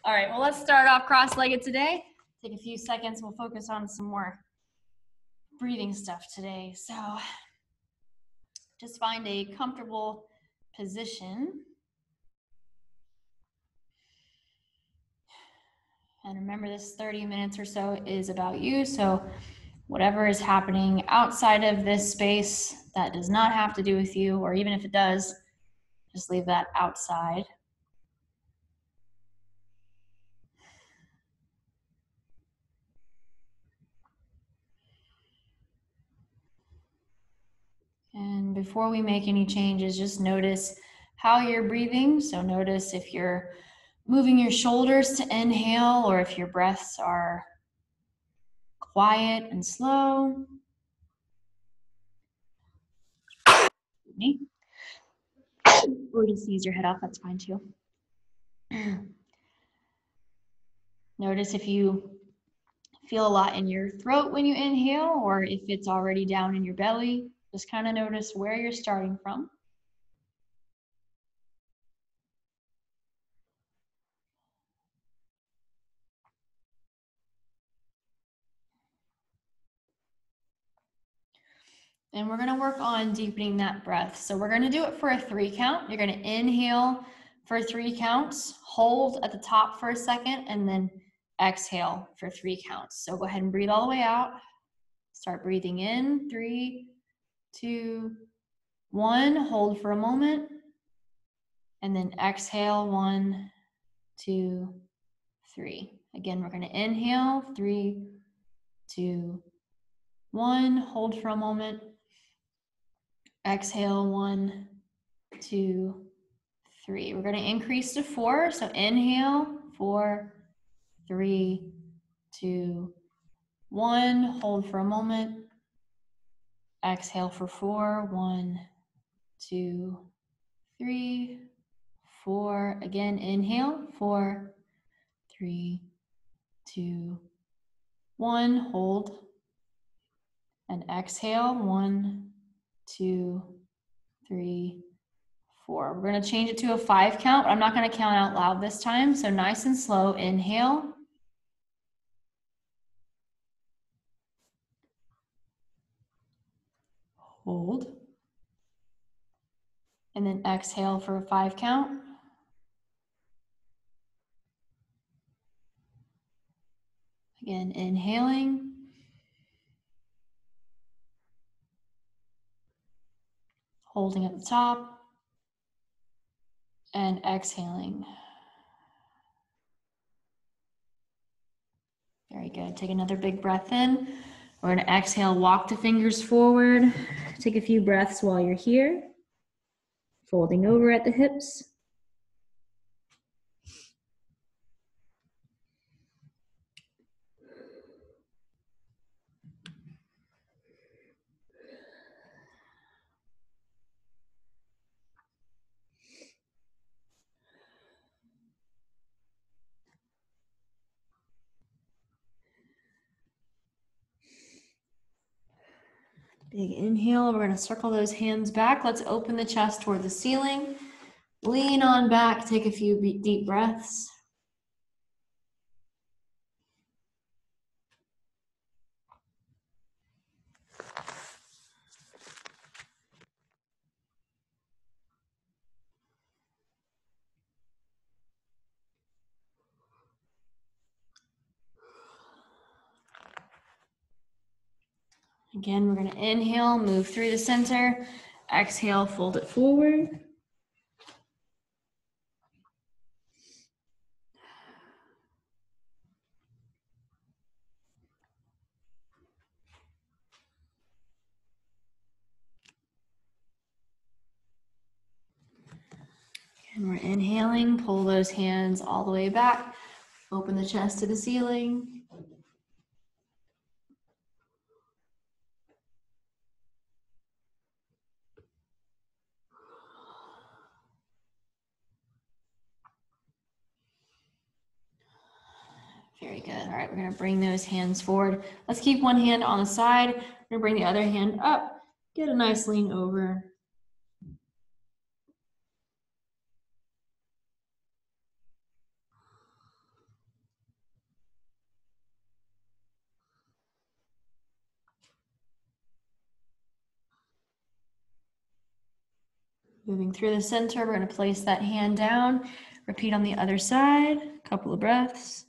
All right, well, let's start off cross-legged today. Take a few seconds. We'll focus on some more breathing stuff today. So just find a comfortable position. And remember, this 30 minutes or so is about you. So whatever is happening outside of this space that does not have to do with you, or even if it does, just leave that outside. And before we make any changes, just notice how you're breathing. So notice if you're moving your shoulders to inhale or if your breaths are quiet and slow. Or just ease your head off, that's fine too. Notice if you feel a lot in your throat when you inhale or if it's already down in your belly. Just kind of notice where you're starting from. And we're gonna work on deepening that breath. So we're gonna do it for a 3 count. You're gonna inhale for 3 counts, hold at the top for a second, and then exhale for 3 counts. So go ahead and breathe all the way out. Start breathing in, 3, 2, 1. Hold for a moment. And then exhale, 1, 2, 3. Again, we're gonna inhale, 3, 2, 1. Hold for a moment. Exhale, 1, 2, 3. We're going to increase to 4. So inhale, 4, 3, 2, 1. Hold for a moment. Exhale for 4. 1, 2, 3, 4. Again, inhale, 4, 3, 2, 1. Hold. And exhale, 1, 2, 3, 4. We're going to change it to a 5 count, but I'm not going to count out loud this time. So nice and slow. Inhale. Hold. And then exhale for a 5 count. Again, inhaling. Holding at the top. And exhaling. Very good. Take another big breath in. We're going to exhale, walk the fingers forward. Take a few breaths while you're here. Folding over at the hips. Big inhale, we're gonna circle those hands back. Let's open the chest toward the ceiling. Lean on back, take a few deep breaths. Again, we're gonna inhale, move through the center. Exhale, fold it forward. And we're inhaling, pull those hands all the way back. Open the chest to the ceiling. Very good. All right, we're gonna bring those hands forward. Let's keep one hand on the side. We're gonna bring the other hand up. Get a nice lean over. Moving through the center, we're going to place that hand down. Repeat on the other side, a couple of breaths.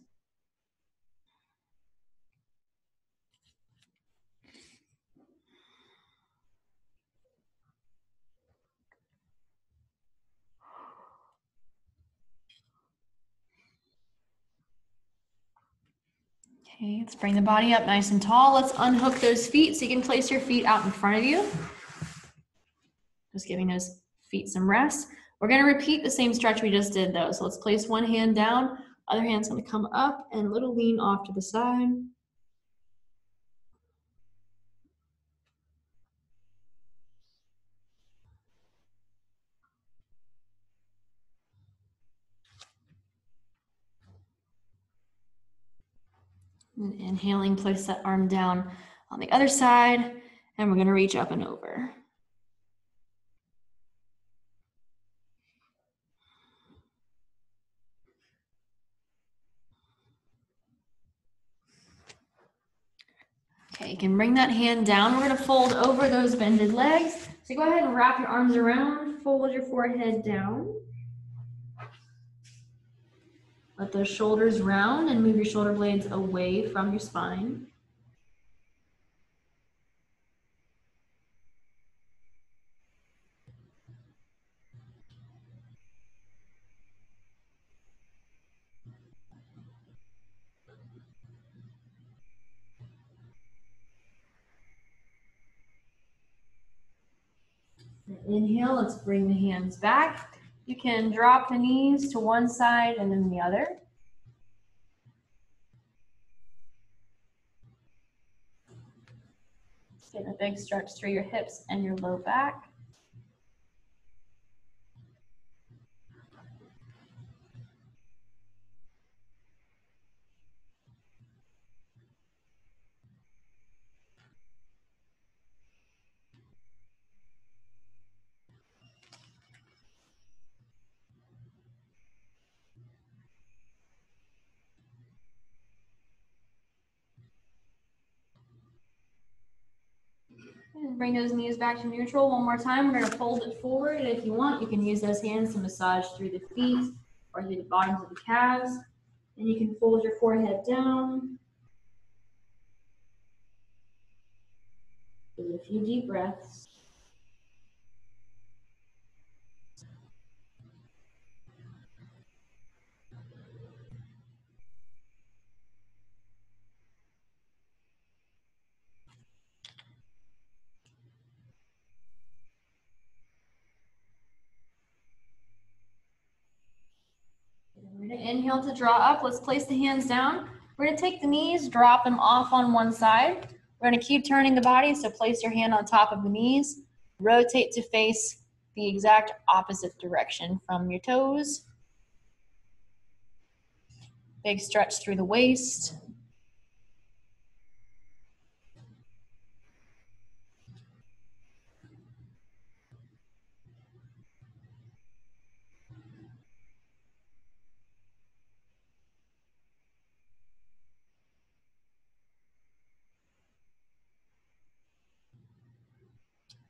Okay, let's bring the body up nice and tall. Let's unhook those feet so you can place your feet out in front of you. Just giving those feet some rest. We're going to repeat the same stretch we just did though. So let's place one hand down, other hand's going to come up and a little lean off to the side. And inhaling, place that arm down on the other side, and we're going to reach up and over. Okay, you can bring that hand down. We're going to fold over those bended legs. So go ahead and wrap your arms around, fold your forehead down. Let those shoulders round and move your shoulder blades away from your spine. Inhale, let's bring the hands back. You can drop the knees to one side and then the other. Get a big stretch through your hips and your low back. And bring those knees back to neutral. One more time, we're going to fold it forward. And if you want, you can use those hands to massage through the feet or through the bottoms of the calves. And you can fold your forehead down. Do a few deep breaths. We're going to inhale to draw up. Let's place the hands down. We're going to take the knees, drop them off on one side. We're going to keep turning the body, so place your hand on top of the knees. Rotate to face the exact opposite direction from your toes. Big stretch through the waist.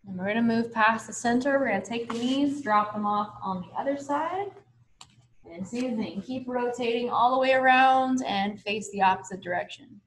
And we're going to move past the center. We're going to take the knees, drop them off on the other side. And same thing, keep rotating all the way around and face the opposite direction.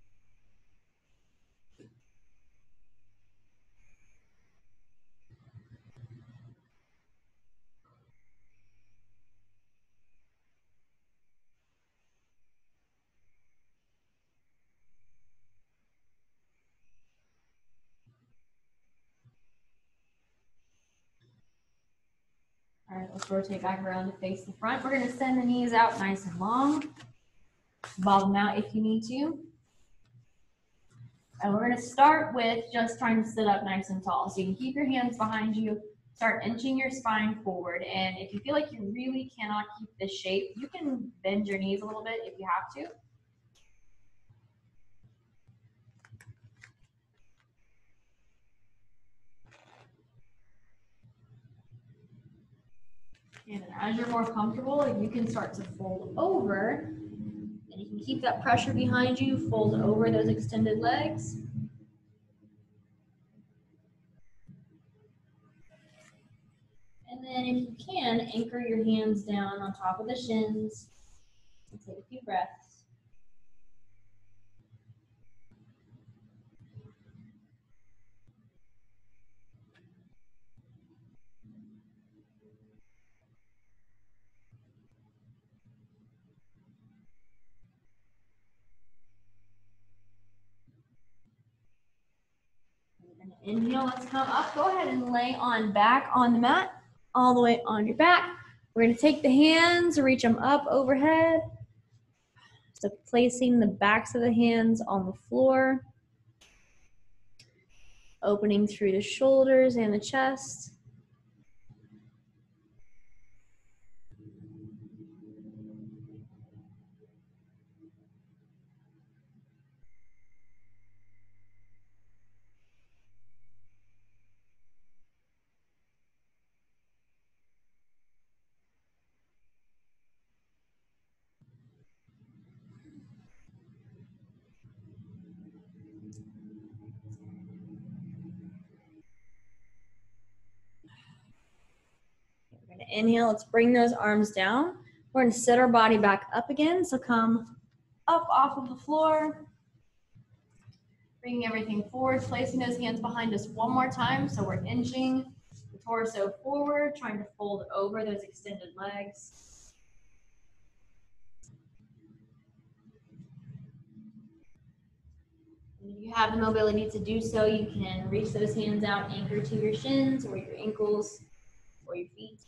All right, let's rotate back around to face the front. We're going to send the knees out nice and long. Bob them out if you need to. And we're going to start with just trying to sit up nice and tall. So you can keep your hands behind you, start inching your spine forward. And if you feel like you really cannot keep this shape, you can bend your knees a little bit if you have to. And as you're more comfortable, you can start to fold over. And you can keep that pressure behind you, fold over those extended legs. And then if you can, anchor your hands down on top of the shins and take a few breaths. Inhale, let's come up. Go ahead and lay on back on the mat, all the way on your back. We're going to take the hands, reach them up overhead. So placing the backs of the hands on the floor, opening through the shoulders and the chest. We're going to inhale, let's bring those arms down. We're going to sit our body back up again. So come up off of the floor, bringing everything forward, placing those hands behind us one more time. So we're inching the torso forward, trying to fold over those extended legs. And if you have the mobility to do so, you can reach those hands out, anchor to your shins or your ankles or your feet.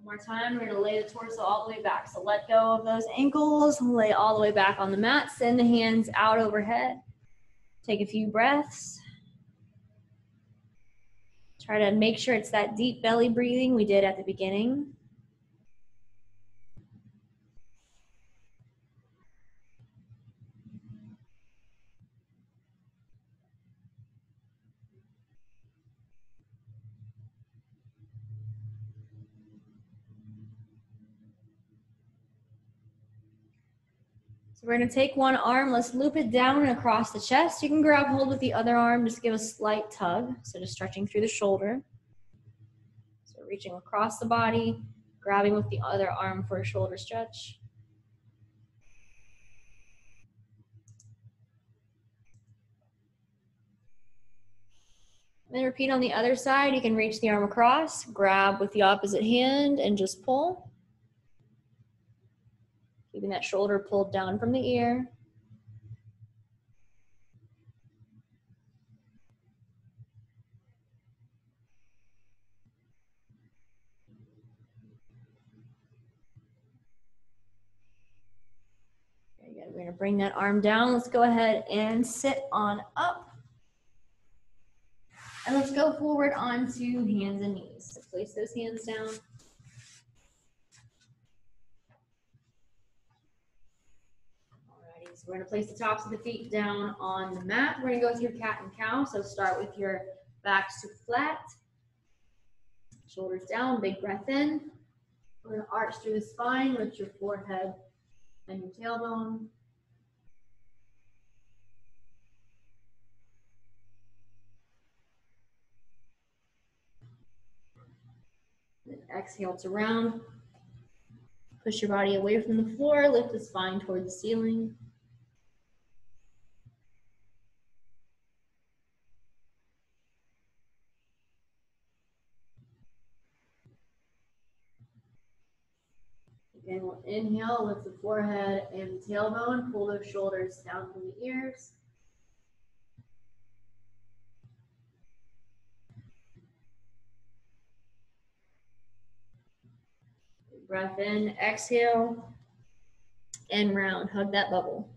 One more time, we're going to lay the torso all the way back. So let go of those ankles, lay all the way back on the mat, send the hands out overhead. Take a few breaths. Try to make sure it's that deep belly breathing we did at the beginning. So we're going to take one arm, let's loop it down and across the chest. You can grab hold with the other arm, just give a slight tug. So just stretching through the shoulder. So reaching across the body, grabbing with the other arm for a shoulder stretch. And then repeat on the other side. You can reach the arm across, grab with the opposite hand, and just pull. Keeping that shoulder pulled down from the ear. Very good. We're going to bring that arm down. Let's go ahead and sit on up. And let's go forward onto hands and knees. So place those hands down. Alrighty, so we're going to place the tops of the feet down on the mat. We're going to go through cat and cow. So start with your back super flat. Shoulders down, big breath in. We're going to arch through the spine, lift your forehead and your tailbone. Then exhale to round. Push your body away from the floor, lift the spine toward the ceiling. Again, we'll inhale, lift the forehead and the tailbone, pull those shoulders down from the ears. Big breath in, exhale, and round, hug that bubble.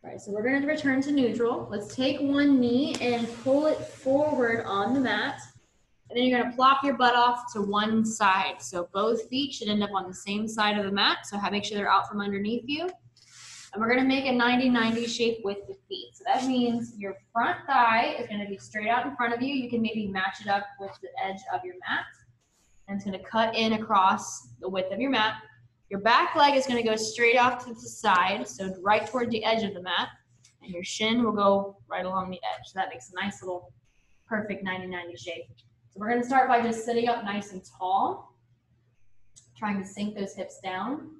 All right, so we're going to return to neutral. Let's take one knee and pull it forward on the mat. And then you're going to plop your butt off to one side. So both feet should end up on the same side of the mat. So make sure they're out from underneath you. And we're going to make a 90-90 shape with the feet. So that means your front thigh is going to be straight out in front of you. You can maybe match it up with the edge of your mat. And it's going to cut in across the width of your mat. Your back leg is going to go straight off to the side, so right toward the edge of the mat. And your shin will go right along the edge. So that makes a nice little perfect 90-90 shape. So we're going to start by just sitting up nice and tall, trying to sink those hips down.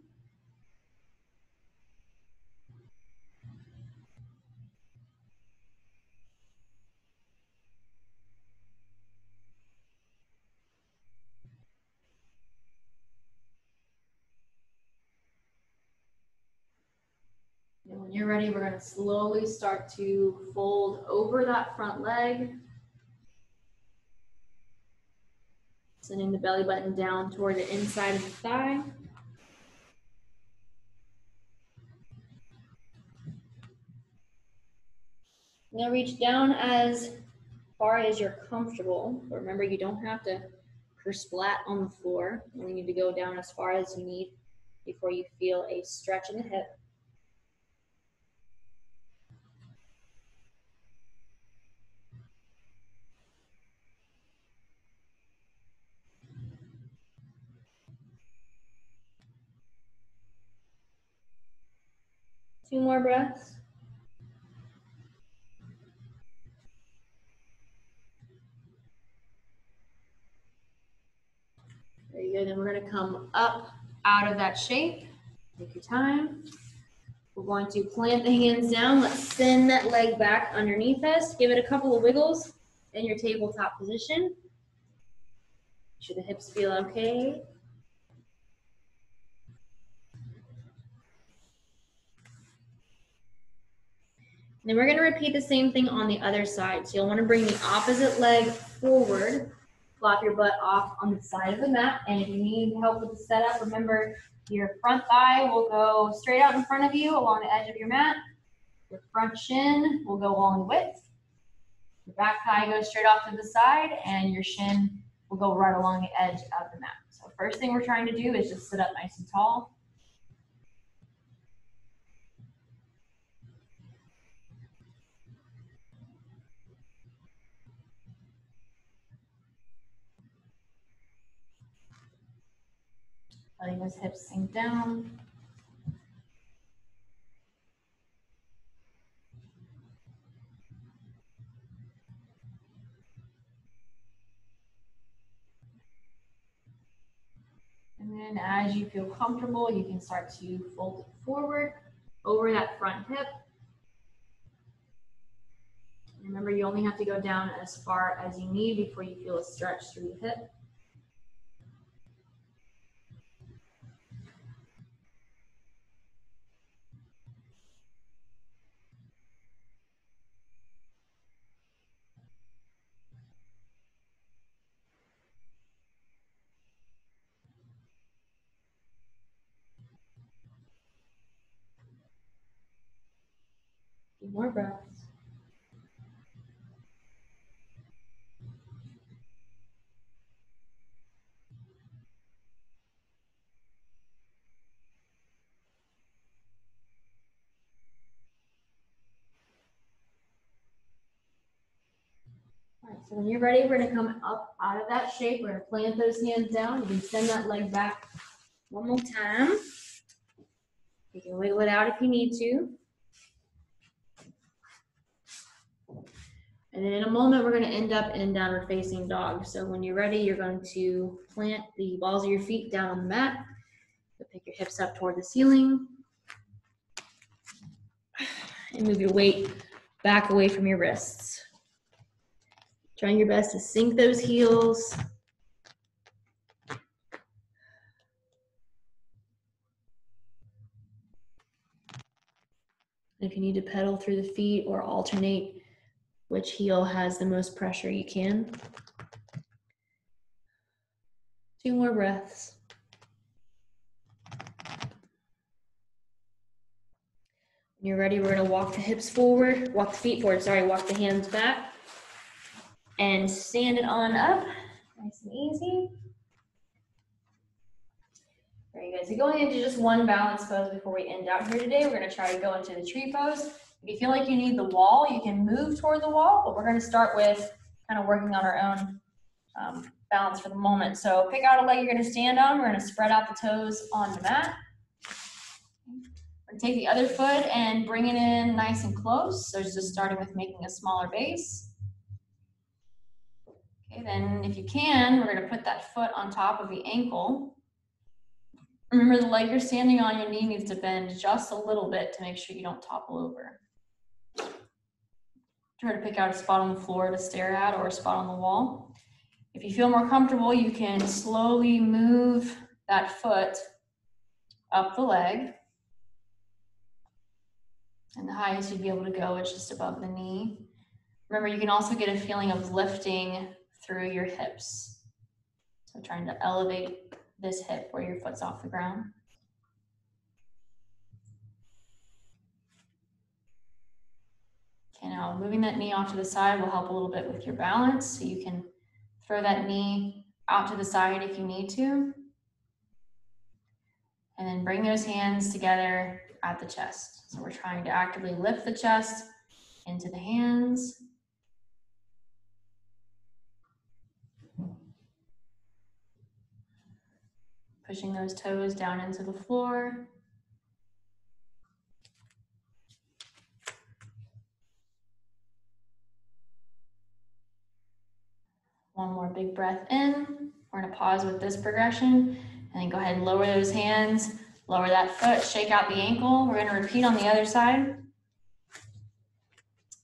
And when you're ready, we're going to slowly start to fold over that front leg, sending the belly button down toward the inside of the thigh. Now reach down as far as you're comfortable. But remember, you don't have to splat on the floor. You only need to go down as far as you need before you feel a stretch in the hip. Two more breaths. Very good. Then we're going to come up out of that shape. Take your time. We're going to plant the hands down. Let's send that leg back underneath us. Give it a couple of wiggles in your tabletop position. Make sure the hips feel okay. Then we're going to repeat the same thing on the other side. So you'll want to bring the opposite leg forward, flop your butt off on the side of the mat. And if you need help with the setup, remember your front thigh will go straight out in front of you along the edge of your mat. Your front shin will go along the width. Your back thigh goes straight off to the side, and your shin will go right along the edge of the mat. So first thing we're trying to do is just sit up nice and tall. Letting those hips sink down. And then as you feel comfortable, you can start to fold it forward over that front hip. Remember, you only have to go down as far as you need before you feel a stretch through the hip. A few more breaths. All right, so when you're ready, we're going to come up out of that shape. We're going to plant those hands down. You can send that leg back one more time. You can wiggle it out if you need to. And then in a moment, we're going to end up in downward facing dog. So when you're ready, you're going to plant the balls of your feet down on the mat. So pick your hips up toward the ceiling. And move your weight back away from your wrists. Trying your best to sink those heels. If you need to pedal through the feet or alternate which heel has the most pressure, you can. Two more breaths. When you're ready, we're gonna walk the hips forward, walk the feet forward, sorry, walk the hands back. And stand it on up, nice and easy. Very good. So going into just one balance pose before we end out here today, we're gonna try to go into the tree pose. If you feel like you need the wall, you can move toward the wall, but we're gonna start with kind of working on our own balance for the moment. So pick out a leg you're gonna stand on. We're gonna spread out the toes on the mat. We're gonna take the other foot and bring it in nice and close. So just starting with making a smaller base. Okay, then if you can, we're gonna put that foot on top of the ankle. Remember, the leg you're standing on, your knee needs to bend just a little bit to make sure you don't topple over. Try to pick out a spot on the floor to stare at or a spot on the wall. If you feel more comfortable, you can slowly move that foot up the leg. And the highest you'd be able to go is just above the knee. Remember, you can also get a feeling of lifting through your hips. So trying to elevate this hip where your foot's off the ground. Okay, now moving that knee off to the side will help a little bit with your balance. So you can throw that knee out to the side if you need to. And then bring those hands together at the chest. So we're trying to actively lift the chest into the hands. Pushing those toes down into the floor. One more big breath in. We're gonna pause with this progression and then go ahead and lower those hands, lower that foot, shake out the ankle. We're gonna repeat on the other side.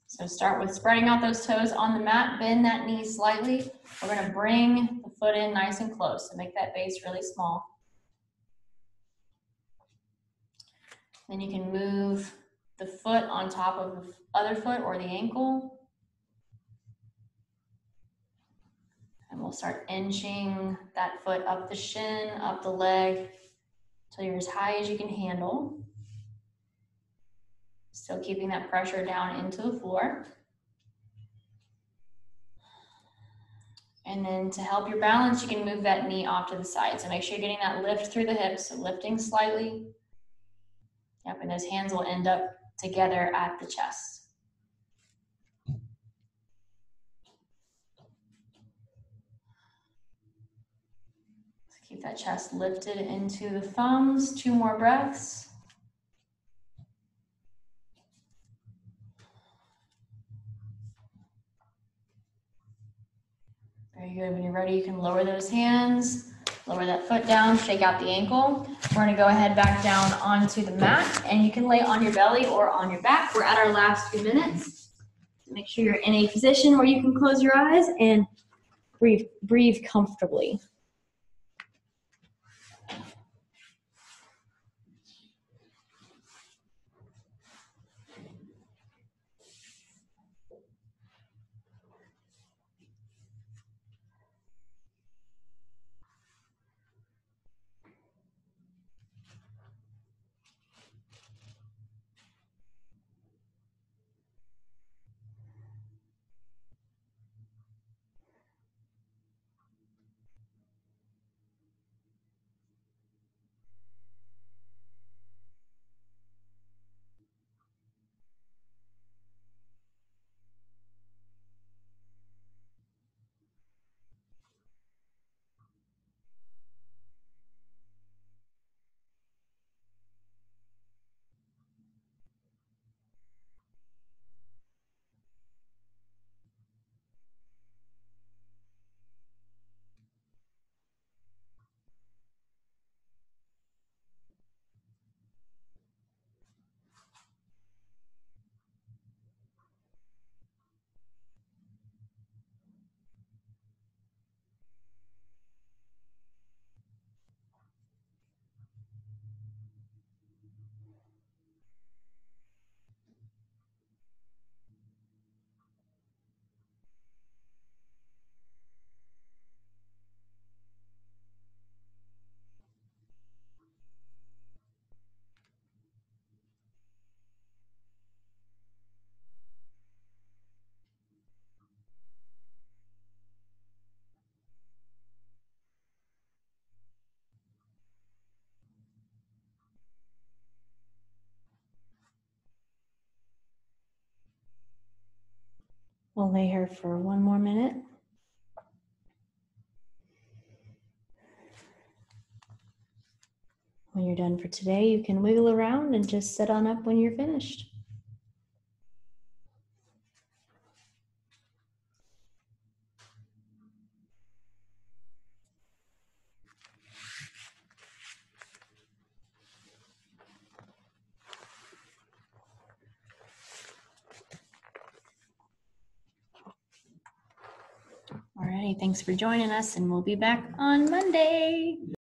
So start with spreading out those toes on the mat, bend that knee slightly. We're gonna bring the foot in nice and close to make that base really small. Then you can move the foot on top of the other foot or the ankle. And we'll start inching that foot up the shin, up the leg, until you're as high as you can handle. Still keeping that pressure down into the floor. And then to help your balance, you can move that knee off to the side. So make sure you're getting that lift through the hips, so lifting slightly. Yep, and those hands will end up together at the chest. So keep that chest lifted into the thumbs. 2 more breaths. Very good. When you're ready, you can lower those hands, lower that foot down, shake out the ankle. We're gonna go ahead back down onto the mat, and you can lay on your belly or on your back. We're at our last few minutes. Make sure you're in a position where you can close your eyes and breathe comfortably. We'll lay here for one more minute. When you're done for today, you can wiggle around and just sit on up when you're finished. Alrighty, thanks for joining us, and we'll be back on Monday.